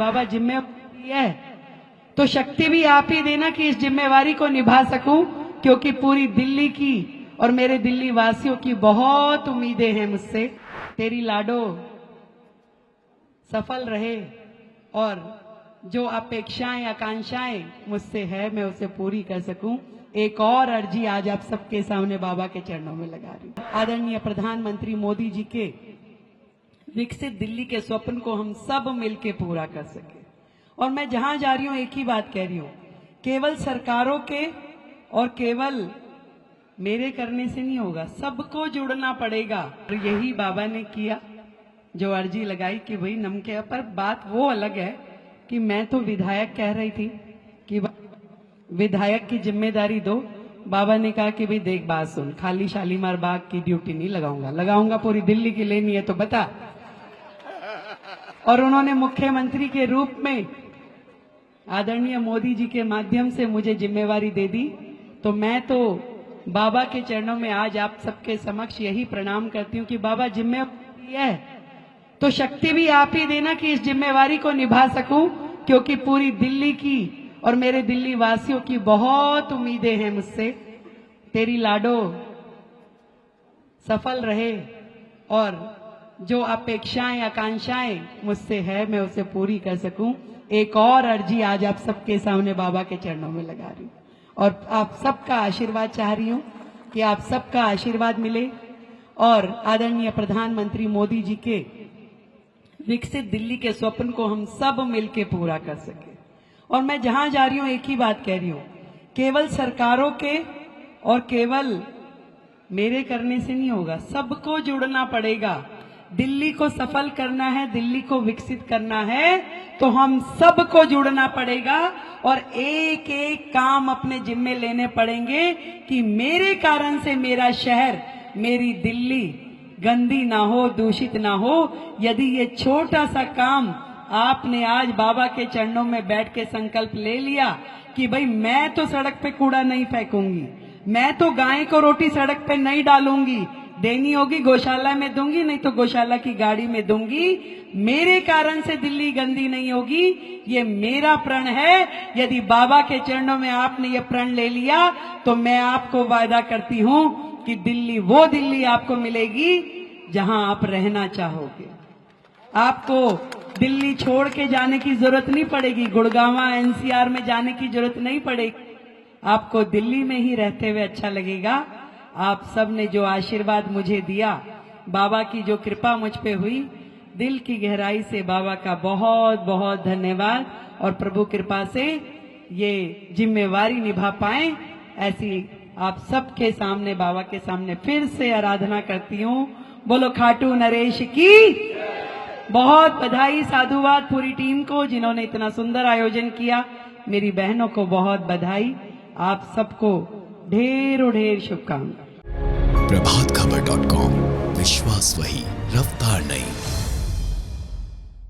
बाबा जिम्मेवारी है तो शक्ति भी आप ही देना कि इस जिम्मेवारी को निभा सकूं, क्योंकि पूरी दिल्ली की और मेरे दिल्ली वासियों की बहुत उम्मीदें हैं मुझसे। तेरी लाडो सफल रहे और जो अपेक्षाएं आकांक्षाएं मुझसे है मैं उसे पूरी कर सकूं। एक और अर्जी आज आप सबके सामने बाबा के चरणों में लगा रही हूं। आदरणीय प्रधानमंत्री मोदी जी के विकसित दिल्ली के स्वप्न को हम सब मिलकर पूरा कर सके। और मैं जहां जा रही हूं एक ही बात कह रही हूं, केवल सरकारों के और केवल मेरे करने से नहीं होगा, सबको जुड़ना पड़ेगा। और यही बाबा ने किया, जो अर्जी लगाई कि भाई नमके। पर बात वो अलग है कि मैं तो विधायक कह रही थी कि विधायक की जिम्मेदारी दो। बाबा ने कहा कि भाई देख बात सुन, खाली शालीमार बाग की ड्यूटी नहीं लगाऊंगा पूरी दिल्ली की लेनी है तो बता। और उन्होंने मुख्यमंत्री के रूप में आदरणीय मोदी जी के माध्यम से मुझे जिम्मेवारी दे दी। तो मैं तो बाबा के चरणों में आज आप सबके समक्ष यही प्रणाम करती हूँ कि बाबा जिम्मेवारी है तो शक्ति भी आप ही देना कि इस जिम्मेवारी को निभा सकूं, क्योंकि पूरी दिल्ली की और मेरे दिल्ली वासियों की बहुत उम्मीदें हैं मुझसे। तेरी लाडो सफल रहे और जो अपेक्षाएं आकांक्षाएं मुझसे है मैं उसे पूरी कर सकूं। एक और अर्जी आज आप सबके सामने बाबा के चरणों में लगा रही हूं और आप सबका आशीर्वाद चाह रही हूं कि आप सबका आशीर्वाद मिले और आदरणीय प्रधानमंत्री मोदी जी के विकसित दिल्ली के स्वप्न को हम सब मिलकर पूरा कर सके। और मैं जहां जा रही हूं एक ही बात कह रही हूं, केवल सरकारों के और केवल मेरे करने से नहीं होगा, सबको जुड़ना पड़ेगा। दिल्ली को सफल करना है, दिल्ली को विकसित करना है तो हम सबको जुड़ना पड़ेगा और एक एक काम अपने जिम्मे लेने पड़ेंगे कि मेरे कारण से मेरा शहर, मेरी दिल्ली गंदी ना हो, दूषित ना हो। यदि ये छोटा सा काम आपने आज बाबा के चरणों में बैठ के संकल्प ले लिया कि भाई मैं तो सड़क पे कूड़ा नहीं फेंकूंगी, मैं तो गाय को रोटी सड़क पे नहीं डालूंगी, देनी होगी गौशाला में दूंगी, नहीं तो गौशाला की गाड़ी में दूंगी, मेरे कारण से दिल्ली गंदी नहीं होगी, ये मेरा प्रण है। यदि बाबा के चरणों में आपने ये प्रण ले लिया तो मैं आपको वादा करती हूं कि दिल्ली वो दिल्ली आपको मिलेगी जहां आप रहना चाहोगे। आपको दिल्ली छोड़ के जाने की जरूरत नहीं पड़ेगी, गुड़गांव एनसीआर में जाने की जरूरत नहीं पड़ेगी, आपको दिल्ली में ही रहते हुए अच्छा लगेगा। आप सब ने जो आशीर्वाद मुझे दिया, बाबा की जो कृपा मुझ पे हुई, दिल की गहराई से बाबा का बहुत बहुत धन्यवाद। और प्रभु कृपा से ये जिम्मेवारी निभा पाए ऐसी आप सबके सामने बाबा के सामने फिर से आराधना करती हूँ। बोलो खाटू नरेश की। बहुत बधाई, साधुवाद पूरी टीम को जिन्होंने इतना सुंदर आयोजन किया। मेरी बहनों को बहुत बधाई। आप सबको ढेरों ढेर शुभकामनाएं। प्रभातखबर.com, विश्वास वही, रफ्तार नहीं।